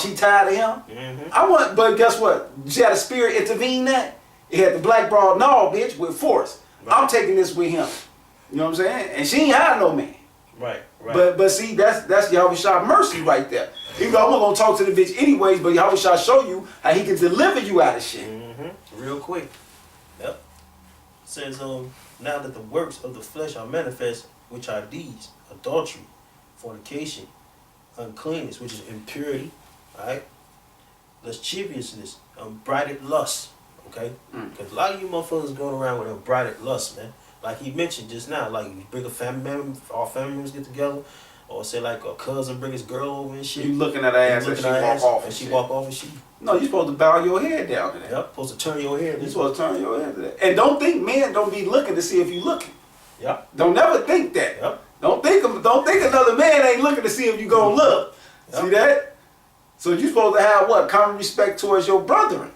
She tired of him. I want, but guess what? She had a spirit intervene that. It had the black broad, no, bitch, with force. Right. I'm taking this with him. You know what I'm saying? And she ain't had no man. Right, right. But see, that's Yahweh Shah mercy right there. Even though I'm not gonna talk to the bitch anyways, but Yahweh Shah show you how he can deliver you out of shit. Real quick. Yep. It says, now that the works of the flesh are manifest, which are these: adultery, fornication, uncleanness, which is impurity, right? Lasciviousness, unbridled lust, okay? Because a lot of you motherfuckers going around with unbridled lust, man. Like he mentioned just now, like you bring a family member, all family members get together, or say like a cousin bring his girl over and shit. You looking at her ass and she walk off and she walk off and she. No, you supposed to bow your head down to that. Yep, supposed to turn your head. You supposed to turn your head to that. And don't think men don't be looking to see if you looking. Yep. Don't never think that. Yep. Don't think another man ain't looking to see if you gonna look. Yep. See that? So you supposed to have what? Common respect towards your brethren.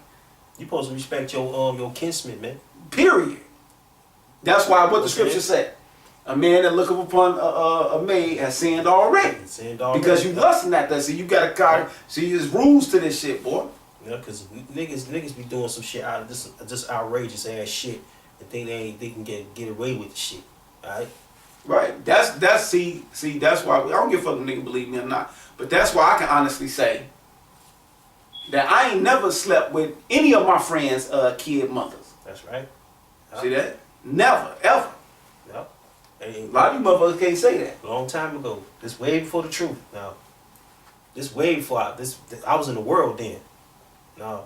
You supposed to respect your kinsman, man. Period. That's why what the scripture said. A man that looketh upon a maid has sinned already. Because you lusting at that. See, you gotta kind of see there's rules to this shit, boy. Yeah, cause niggas be doing some shit out of this just outrageous ass shit and think they can get away with the shit. Alright? Right. That's see that's why I don't give a fuck if nigga believe me or not. But that's why I can honestly say that I ain't never slept with any of my friends' kid mothers. That's right. See that? Never, ever. Yep. A lot of you motherfuckers can't say that. Long time ago. This way before the truth. Now, this way before I was in the world then. Now,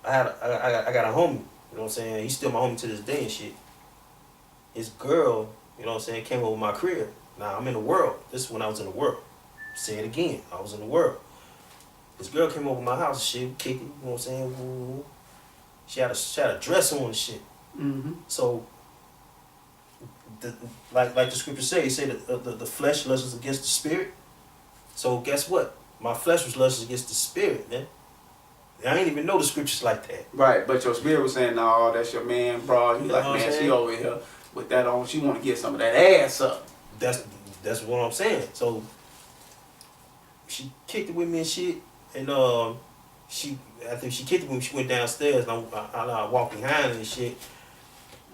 I got a homie. You know what I'm saying? He's still my homie to this day and shit. His girl, you know what I'm saying, came over my crib. Now I'm in the world. This is when I was in the world. Say it again. I was in the world. This girl came over my house and shit, kicking. You know what I'm saying? Woo. She had a dress on and shit. So, like the scripture say, it say that the flesh lusts against the spirit. So guess what? My flesh was lusting against the spirit, man. I ain't even know the scriptures like that. Right, but your spirit was saying, "No, that's your man, bro." You like, man, she over here with that on. She want to get some of that ass up. That's what I'm saying. So she kicked it with me and shit, and after she kicked it with me, she went downstairs, and I walked behind her and shit.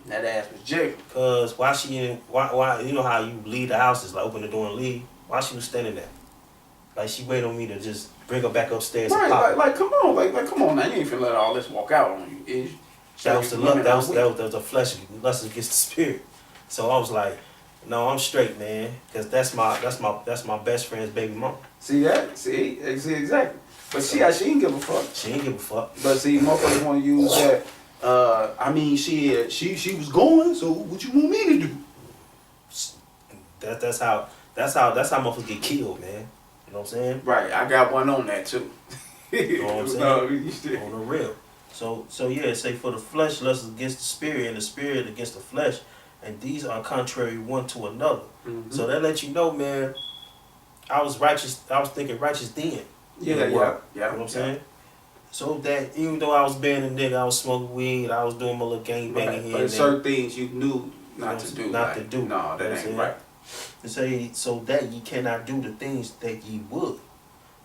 That ass was jiggling. Cause why you know how you leave the house is like open the door and leave. Why she was standing there? Like she waited on me to just bring her back upstairs. Right, and pop like come on, like come on now. You ain't finna let all this walk out on you, is you? That was the flesh lust against the spirit. So I was like, no, I'm straight, man, cause that's my best friend's baby mom. See that? See exactly. But she ain't give a fuck. She ain't give a fuck. But see, motherfuckers want to use that. I mean, she was going. So what you want me to do? That's how motherfuckers get killed, man. You know what I'm saying? Right. I got one on that too. You know what I'm saying? On the real. So yeah, say for the flesh lusts against the spirit, and the spirit against the flesh, and these are contrary one to another. So that lets you know, man. I was righteous. I was thinking righteous then. Yeah. You know what I'm saying? So that even though I was being a nigga, I was smoking weed, I was doing my little gang banging here. But certain things you knew not to do. To do. No, that ain't right. And say so that ye cannot do the things that ye would.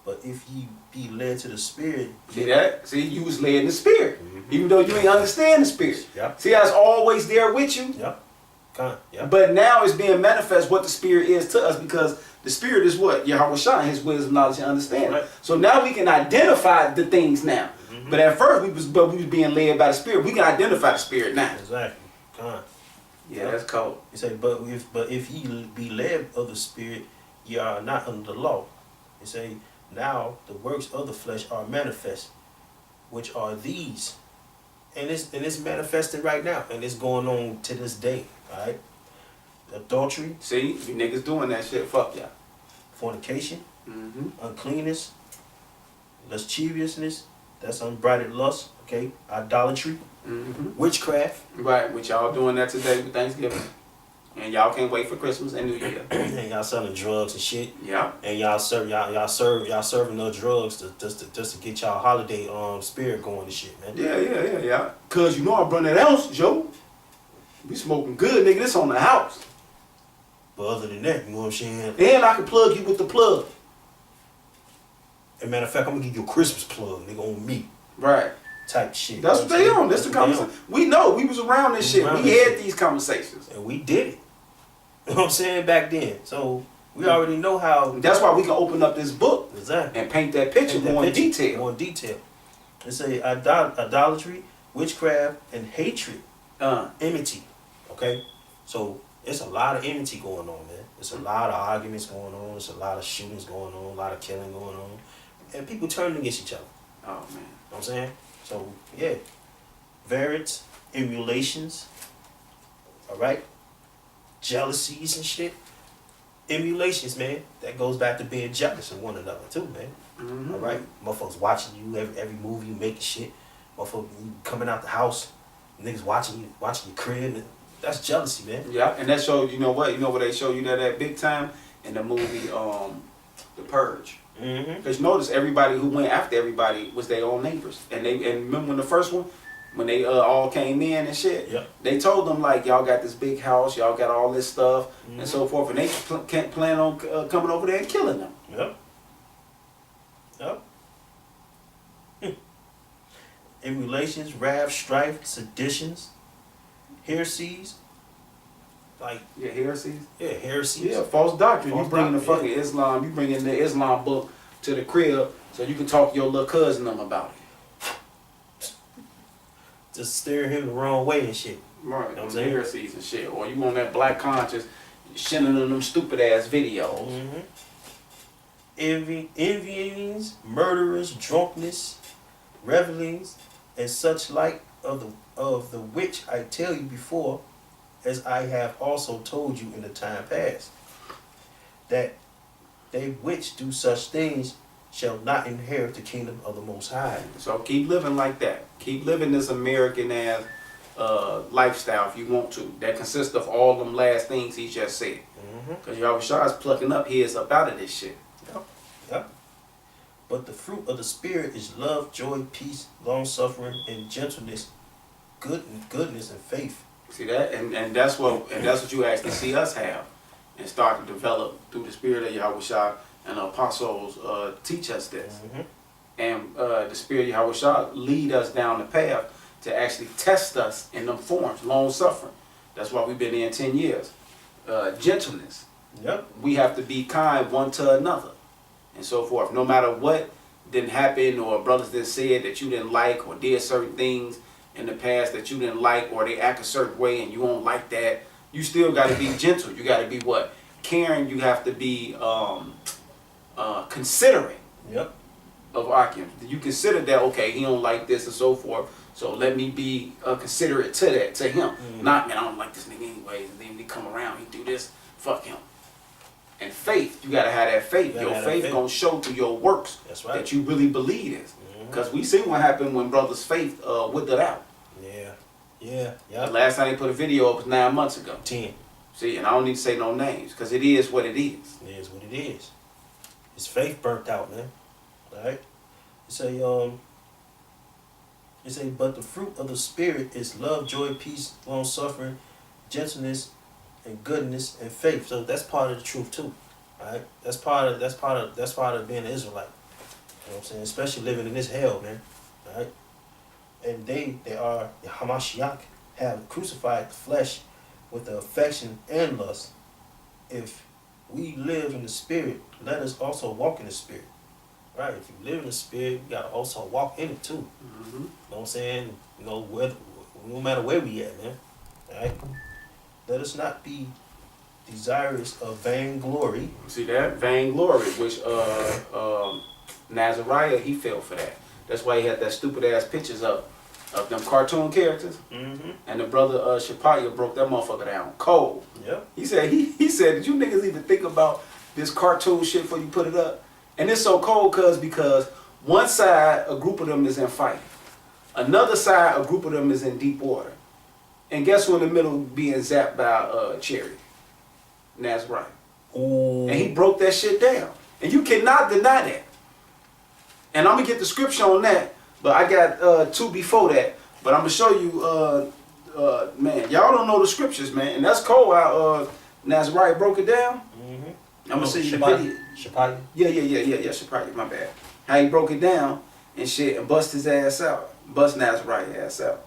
But if ye be led to the spirit. See that? See, you was led in the spirit. Even though you ain't understand the spirit. Yep. See how it's always there with you? Yep. Yep. But now it's being manifest what the spirit is to us, because the spirit is what? Yahweh Shah, his wisdom, knowledge, and understanding. Right. So now we can identify the things now. But at first we was being led by the spirit. We can identify the spirit now. Exactly. Yeah, that's cold. You say, but if ye be led of the spirit, ye are not under the law. You say, now the works of the flesh are manifest, which are these. And it's manifesting right now, and it's going on to this day. Alright? Adultery. See, you niggas doing that shit, fuck y'all. Fornication, uncleanness, lasciviousness, that's unbridled lust, okay? Idolatry, witchcraft. Right, which y'all doing that today with Thanksgiving. And y'all can't wait for Christmas and New Year. And y'all selling drugs and shit. Yeah. And y'all serving those drugs just to get y'all holiday spirit going and shit, man. Yeah. Cause you know I run that ounce, Joe. We smoking good, nigga. This on the house. But other than that, you know what I'm saying? And I can plug you with the plug. And matter of fact, I'm gonna give you a Christmas plug, nigga, on me. Right. Type shit. That's what they on. That's the conversation. We know. We was around this shit. We had these conversations. And we did it. You know what I'm saying? Back then. So we already know how. That's why we can open up this book. Exactly. And paint that picture more in detail. More in detail. It's a idolatry, witchcraft, and hatred. Enmity. Okay? So it's a lot of enmity going on, man. There's a lot of arguments going on. There's a lot of shootings going on. A lot of killing going on. And people turning against each other. Oh, man. You know what I'm saying? So, yeah. Variants, emulations. Alright? Jealousies and shit. Emulations, man. That goes back to being jealous of one another, too, man. Mm-hmm. Alright? Motherfuckers watching you, every move you make and shit. Motherfuckers you coming out the house. Niggas watching your crib. That's jealousy, man. Yeah, and that shows, you know what? You know where they show you that at big time? In the movie, The Purge. Mm-hmm. Because you notice everybody who went after everybody was their own neighbors. And remember when the first one, when they all came in and shit, yep. They told them like, y'all got this big house, y'all got all this stuff, and so forth, and they can't plan on coming over there and killing them. Yep. Yep. Emulations, wrath, strife, seditions, heresies. Like heresies. Yeah, heresies. Yeah, false doctrine. False you bringing the doctrine, fucking Islam. You bringing the Islam book to the crib so you can talk to your little cousin them about it. Just steer him the wrong way and shit. Right. You know what I'm Them saying? heresies and shit. Or you on that black conscience, sending them stupid ass videos. Mm-hmm. Envyings, murderers, drunkenness, revelings, and such like of the which I tell you before, as I have also told you in the time past, that they which do such things shall not inherit the kingdom of the Most High. So keep living like that. Keep living this American ass lifestyle if you want to. That consists of all them last things he just said. Because Yahushua is plucking up heads up out of this shit. Yep. Yep. But the fruit of the Spirit is love, joy, peace, long-suffering, and gentleness, goodness, and faith. See that? And that's what you actually see us have and start to develop through the Spirit of Yahushua, and the apostles teach us this. And the Spirit of Yahushua lead us down the path to actually test us in them forms, long-suffering. That's why we've been in 10 years. Gentleness. Yep. We have to be kind one to another and so forth. No matter what didn't happen or brothers that said that you didn't like or did certain things in the past that you didn't like, or they act a certain way and you don't like that, you still got to be gentle. You got to be what? Caring. You have to be considerate. Yep. Of Akim. You consider that, okay, he don't like this and so forth, so let me be considerate to that, to him. Not, man, I don't like this nigga anyways, and then when he come around, he do this, fuck him. And faith, you gotta have that faith. Your faith gonna show through your works. That's right. That you really believe this. Because we seen what happened when brothers' faith withered out. Yeah. Yeah. Yeah. The last time they put a video up was 9 months ago. 10. See, and I don't need to say no names, because it is what it is. It is what it is. His faith burnt out, man. Alright? It say, but the fruit of the Spirit is love, joy, peace, long suffering, gentleness, and goodness, and faith. So that's part of the truth too. Alright? That's part of being an Israelite. You know what I'm saying? Especially living in this hell, man. Alright? And they are the Hamashiach, have crucified the flesh with the affection and lust. If we live in the Spirit, let us also walk in the Spirit. Right? If you live in the Spirit, you gotta also walk in it too. You know what I'm saying? You know, no matter where we at, man. Alright? Let us not be desirous of vainglory. See that? Vainglory, which Nazariah, he fell for that. That's why he had that stupid ass pictures up of them cartoon characters. And the brother Shapaya broke that motherfucker down cold. Yep. He said, did you niggas even think about this cartoon shit before you put it up? And it's so cold because one side, a group of them is in fight. Another side, a group of them is in deep water. And guess who in the middle being zapped by Cherry? Nazariah. And he broke that shit down. And you cannot deny that. And I'm going to get the scripture on that, but I got two before that. But I'm going to show you, man, y'all don't know the scriptures, man. And that's cold how Nazariah broke it down. I'm going to see you the video. Shapaya? Yeah, Shapaya, my bad. How he broke it down and shit and bust his ass out. Bust Nazariah ass out.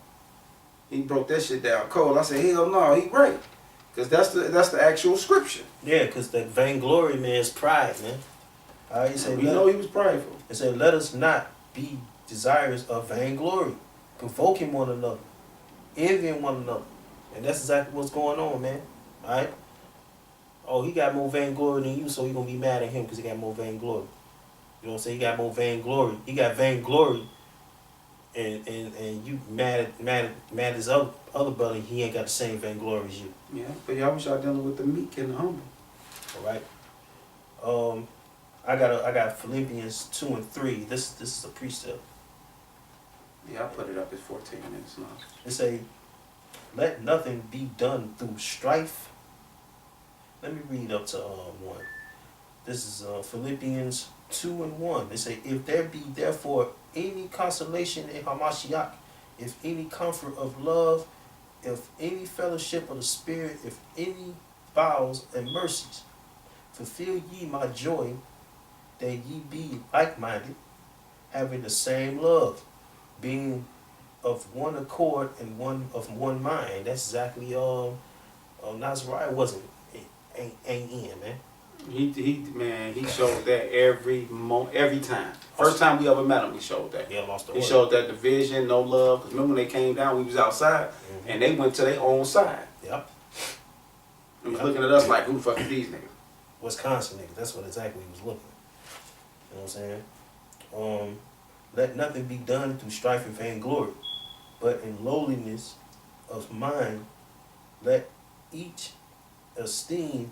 He broke that shit down cold. I said, hell no, he right. Because that's the actual scripture. Yeah, because that vainglory, man, is pride, man. All right, he said, We know he was prideful. It said, let us not be desirous of vainglory, provoking one another, envying one another. And that's exactly what's going on, man. All right? Oh, he got more vainglory than you, so you're going to be mad at him because he got more vainglory. You know what I'm saying? He got more vainglory. He got vainglory, and you mad at his other brother, he ain't got the same vainglory as you. Yeah, but y'all wish y'all dealing with the meek and the humble. All right? I got Philippians 2 and 3. This is a precept. Yeah, I put it up at 14 minutes now. It say, let nothing be done through strife. Let me read up to 1. This is Philippians 2 and 1. They say, if there be therefore any consolation in Hamashiach, if any comfort of love, if any fellowship of the Spirit, if any bowels and mercies, fulfill ye my joy, that ye be like-minded, having the same love, being of one accord and of one mind. That's exactly Nazariah wasn't ain't in, man. He showed that every time. First time we ever met him, he showed that. Yeah, lost the He word. showed that division, no love. Because remember when they came down, we was outside, and they went to their own side. Yep. And was looking at us like, who the fuck is these niggas? Wisconsin niggas. That's what exactly he was looking. You know what I'm saying? Let nothing be done through strife and vainglory, but in lowliness of mind, let each esteem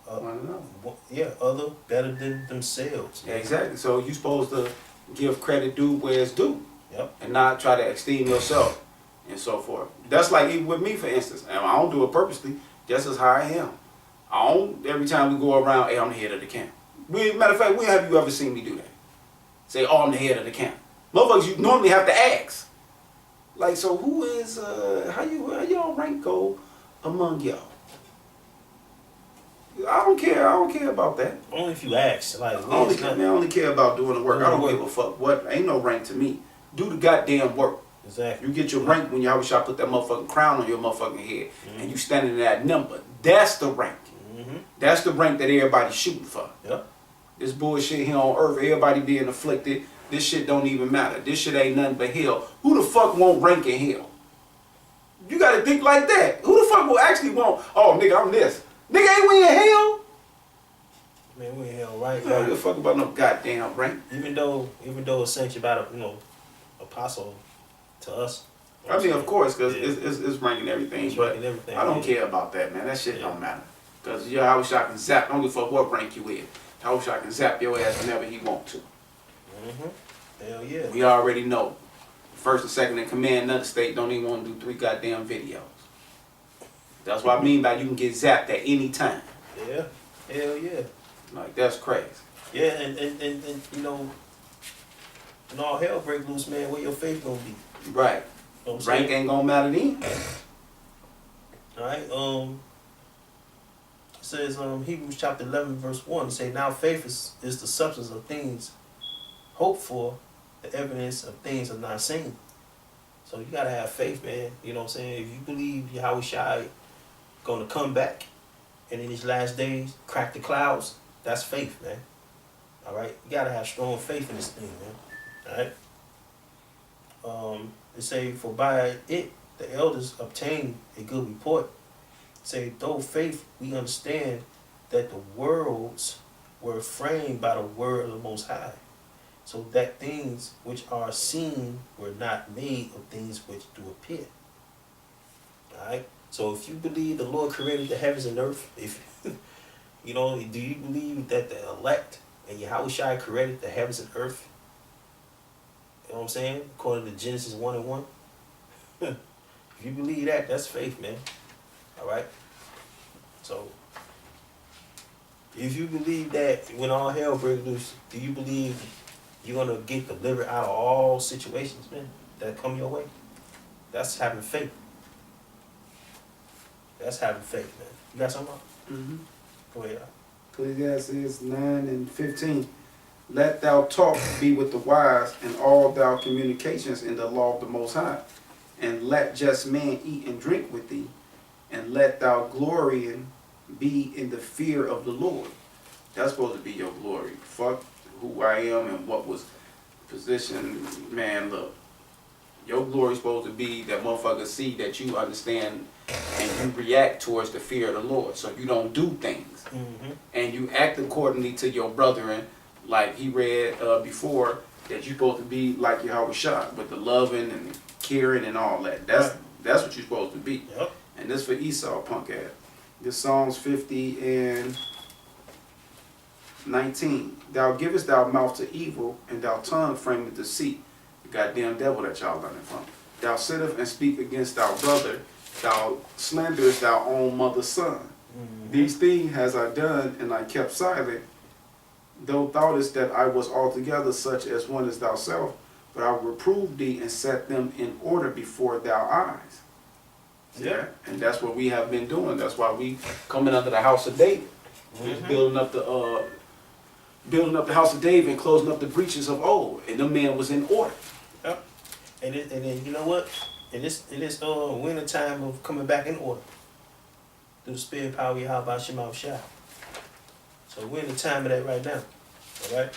other better than themselves. Yeah, exactly. So you supposed to give credit due where it's due. Yep. And not try to esteem yourself and so forth. That's like even with me, for instance. And I don't do it purposely. That's just how I am. I don't, every time we go around, hey, I'm the head of the camp. Matter of fact, when have you ever seen me do that? Say, oh, I'm the head of the camp. Motherfuckers, you normally have to ask. Like, so who is, how y'all rank go among y'all? I don't care about that. Only if you ask. Like, I only care about doing the work. I don't give a fuck what. Ain't no rank to me. Do the goddamn work. Exactly. You get your rank when y'all wish I put that motherfucking crown on your motherfucking head, and you standing in that number. That's the rank. That's the rank that everybody's shooting for. Yep. This bullshit here on earth, everybody being afflicted. This shit don't even matter. This shit ain't nothing but hell. Who the fuck want rank in hell? You gotta think like that. Who the fuck will actually want? Oh, nigga, I'm this. Nigga, ain't we in hell? Man, we in hell right I now. don't give a fuck about no goddamn rank. Even though it's essential about apostle to us. I mean, of course, because it's ranking everything. It's but ranking everything, I don't man. care about that, man. That shit don't matter. Because I wish I can zap. I don't give a fuck what rank you in. I wish I can zap your ass whenever he want to. Hell yeah. We already know. First and second in command, another state don't even want to do 3 goddamn videos. That's what I mean by you can get zapped at any time. Yeah. Hell yeah. Like, that's crazy. Yeah, and when all hell break loose, man, where your faith gonna be? Right. You know what I'm Rank saying? ain't gonna matter then. Alright, it says Hebrews chapter 11 verse 1, it say, now faith is the substance of things hoped for, the evidence of things are not seen. So you gotta have faith, man. You know what I'm saying? If you believe Yahweh Shai gonna come back and in these last days crack the clouds, that's faith, man. Alright? You gotta have strong faith in this thing, man. Alright? It say, for by it the elders obtained a good report. Say, though faith we understand that the worlds were framed by the word of the Most High, so that things which are seen were not made of things which do appear. Alright? So if you believe the Lord created the heavens and earth, if do you believe that the elect and Yahweh Shai created the heavens and earth? You know what I'm saying? According to Genesis 1 and 1. If you believe that, that's faith, man. Alright? So, if you believe that when all hell breaks loose, do you believe you're going to get delivered out of all situations, man, that come your way? That's having faith. That's having faith, man. You got something? Go ahead. Ecclesiastes 9 and 15. Let thou talk be with the wise, and all thou communications in the law of the Most High. And let just men eat and drink with thee, and let thou glory be in the fear of the Lord. That's supposed to be your glory. Fuck who I am and what was position. Man, look. Your glory is supposed to be that motherfuckers see that you understand and you react towards the fear of the Lord. So you don't do things. And you act accordingly to your brethren, like he read before, that you're supposed to be like Yahweh Shah, with the loving and the caring and all that. That's what you're supposed to be. Yep. And this for Esau, punk ass. This Psalms 50 and 19. Thou givest thou mouth to evil, and thou tongue frameth deceit. The goddamn devil that y'all learning from. Thou sittest and speak against thy brother. Thou slanderest thy own mother's son. These things has I done, and I kept silent. Thou thoughtest that I was altogether such as one as thyself, but I reproved thee and set them in order before thy eyes. Yeah, and that's what we have been doing. That's why we coming under the house of David. We're building up the house of David and closing up the breaches of old, and the man was in order. Yep. And then you know what? In this winter time of coming back in order, through the spirit power of Yahweh Shema Shah. So we're in the time of that right now. All right.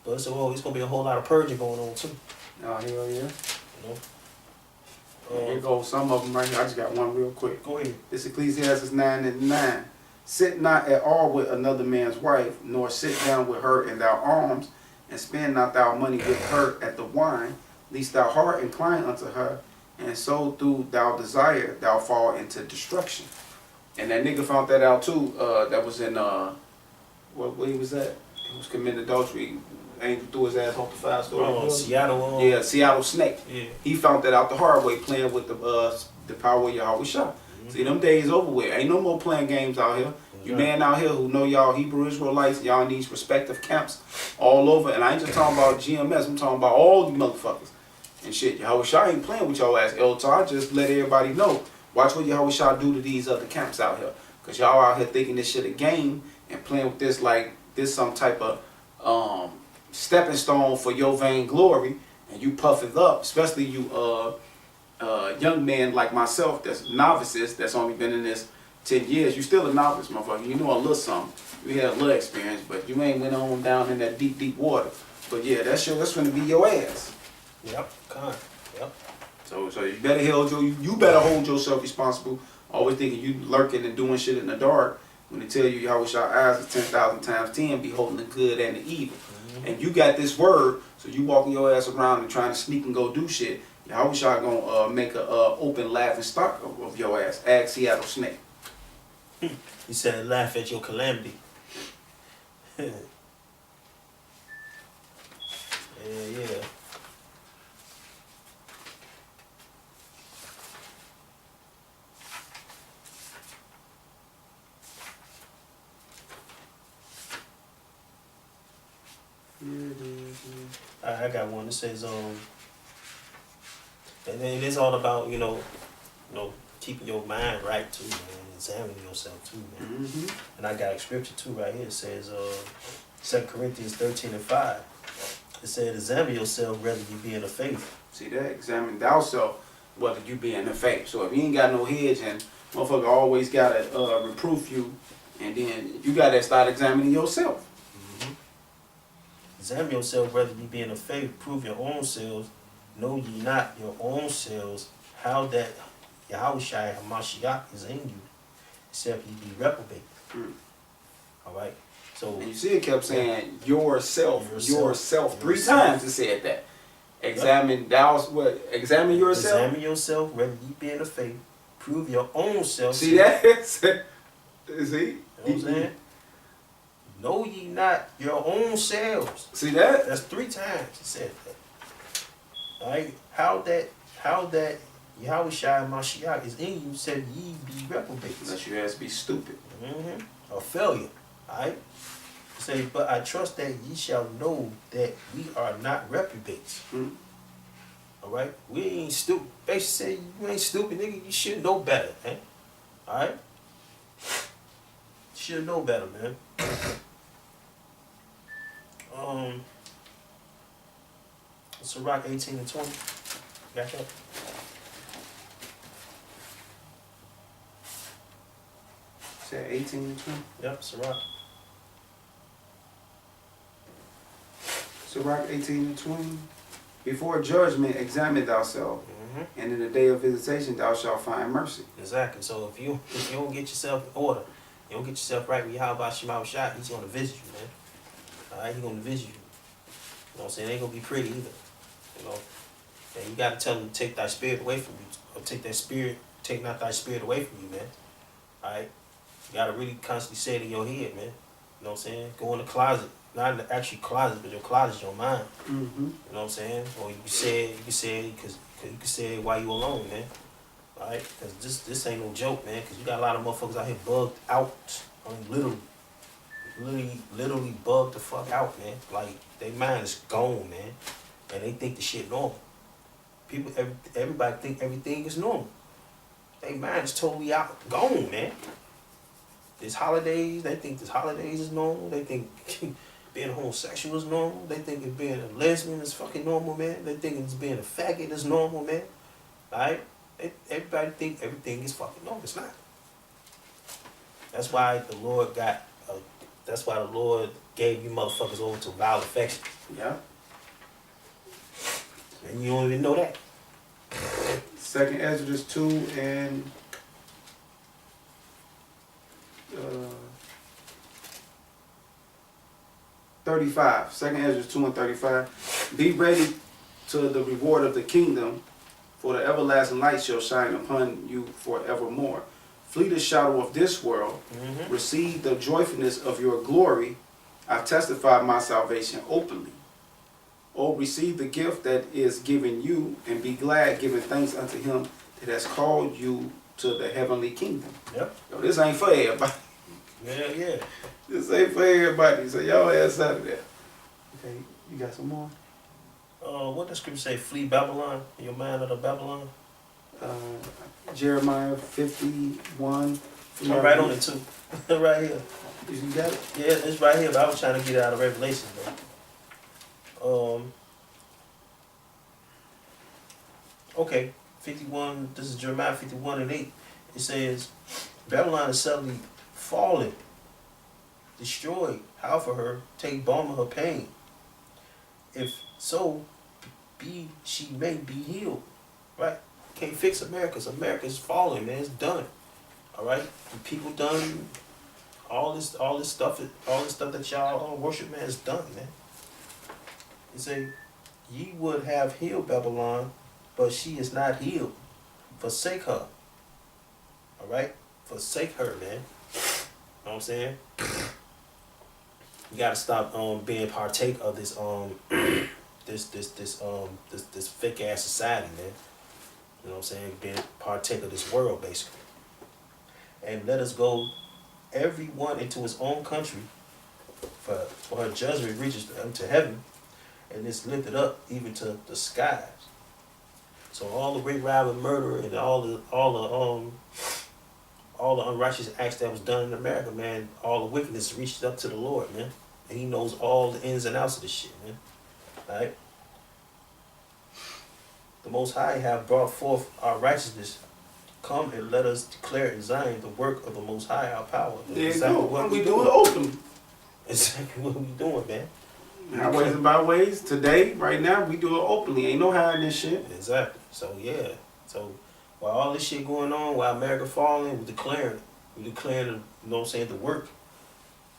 But it's gonna be a whole lot of purging going on too. Oh, hell yeah. You know. Here goes some of them right here. I just got one real quick. Go ahead. This Ecclesiastes 9 and 9. Sit not at all with another man's wife, nor sit down with her in thy arms, and spend not thou money with her at the wine, lest thy heart incline unto her, and so through thou desire thou fall into destruction. And that nigga found that out too. That was in where he was at? He was committing adultery. Angel threw his ass off the 5-story. Seattle. Yeah, Seattle Snake. Yeah. He found that out the hard way, playing with the power of Yahweh Shah. See, them days over with. Ain't no more playing games out here. You man out here who know y'all Hebrew Israelites, y'all in these respective camps all over. And I ain't just talking about GMS, I'm talking about all you motherfuckers. And shit, Yahweh Shah ain't playing with y'all ass. I just let everybody know. Watch what Yahweh Shah do to these other camps out here. Because y'all out here thinking this shit a game and playing with this like this some type of stepping stone for your vainglory. And you puff it up, especially you young men like myself that's novices, that's only been in this 10 years. You still a novice, motherfucker. You know a little something. You had a little experience, but you ain't went on down in that deep, deep water. But yeah, that's gonna be your ass. Yep, con. Yep. So you better you better hold yourself responsible. Always thinking you lurking and doing shit in the dark when they tell you Yahweh Shah eyes is 10,000 times 10, beholding the good and the evil. And you got this word, so you walking your ass around and trying to sneak and go do shit. Yahweh Shah gonna make a open laughing stock of your ass. Ask Seattle Snake. He said, laugh at your calamity. Yeah. I got one that says, and then it's all about, keeping your mind right too, man. Examining yourself too, man. And I got a scripture too right here. It says, 2 Corinthians 13 and 5. It said, examine yourself whether you be in the faith. See that? Examine thyself whether you be in the faith. So if you ain't got no hedge and motherfucker always gotta reproof you, and then you gotta start examining yourself. Examine yourself whether you be in the faith. Prove your own selves. Know ye not your own selves how that Yahweh HaMashiach is in you, except ye be reprobate. All right. So and you see, it kept saying yourself 3 times. It said that. Examine Examine yourself. Examine yourself whether ye be in the faith. Prove your own self. See that? See. You know what I'm saying? Know ye not your own selves. See that? That's 3 times he said that. All right. How that Yahweh Mashiach is in you, said ye be reprobates. Unless you ask be stupid. A failure. Alright? Say, but I trust that ye shall know that we are not reprobates. Alright? We ain't stupid. Basically say you ain't stupid, nigga. You should know better, man. Alright? You should know better, man. Sirach 18 and 20. Got that? Said 18 and 20. Yep, Sirach. Sirach 18 and 20. Before judgment, examine thyself, Mm-hmm. and in the day of visitation thou shalt find mercy. Exactly. So if you don't get yourself in order, you don't get yourself right with Yahweh Shema Shah, he's gonna visit you, man. Alright, he's gonna visit you. You know what I'm saying? It ain't gonna be pretty either. You know? And you gotta tell him to take thy spirit away from you. Or take not thy spirit away from you, man. Alright? You gotta really constantly say it in your head, man. You know what I'm saying? Go in the closet. Not in the actual closet, but your closet's your mind. Mm-hmm. You know what I'm saying? Or you can say it because you can say it while you alone, man. Alright? Because this ain't no joke, man. Because you got a lot of motherfuckers out here bugged out. I mean, literally bugged the fuck out, man. Like, their mind is gone, man. And they think the shit normal. Everybody think everything is normal. Their mind is totally out, gone, man. This holidays, they think this holidays is normal. They think being homosexual is normal. They think it being a lesbian is fucking normal, man. They think it's being a faggot is normal, man. Alright? Everybody think everything is fucking normal. It's not. That's why the Lord gave you motherfuckers over to vile affection. Yeah. And you don't even know that. 2nd Ezra 2 and 35. 2nd Ezra 2 and 35. Be ready to the reward of the kingdom, for the everlasting light shall shine upon you forevermore. Flee the shadow of this world. Mm-hmm. Receive the joyfulness of your glory. I testify my salvation openly. Oh, receive the gift that is given you, and be glad, giving thanks unto him that has called you to the heavenly kingdom. Yep. Yo, this ain't for everybody. Yeah. This ain't for everybody. So y'all ass out of there. Okay, you got some more? What does scripture say? Flee Babylon, your mind out of Babylon. Jeremiah 51. I'm right on it too. Right here. You got it? Yeah, it's right here, but I was trying to get it out of Revelation, though. Okay, 51, this is Jeremiah 51 and 8. It says, Babylon is suddenly fallen, destroyed. How for her, take balm of her pain. If so, she may be healed. Right? Can't fix America. America's falling, man. It's done. All right? The people done. All this stuff that y'all worship, man, is done, man. It say, ye would have healed Babylon, but she is not healed. Forsake her. All right? Forsake her, man. You know what I'm saying? You gotta stop being partake of this this fake ass society, man. You know what I'm saying? Being partake of this world, basically. And let us go everyone into his own country, for her judgment reaches unto heaven, and is lifted up even to the skies. So all the rape, robbery, murder, and all the unrighteous acts that was done in America, man, all the wickedness reached up to the Lord, man. And he knows all the ins and outs of this shit, man. Alright? The Most High have brought forth our righteousness. Come and let us declare in Zion the work of the Most High, our power. There you go. What we doing openly. Exactly what we doing, man. Highways and byways. Today, right now, we do it openly. Ain't no hiding this shit. Exactly. So, yeah. So, while all this shit going on, while America falling, we declaring it. We declaring, you know what I'm saying, the work,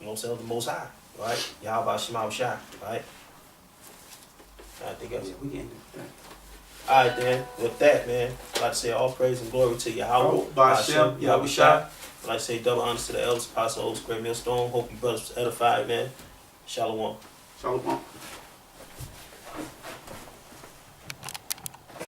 you know what I'm saying, of the Most High. Right? Yahweh Shema Shah. Right? I think that's We can't do that. Alright then, with that, man, I'd like to say all praise and glory to Yahweh, Ba'ashem, Yahweh Shah. I'd like to say double honors to the elders, apostles, great millstone. Hope you brothers was edified, man. Shalom. Shalom.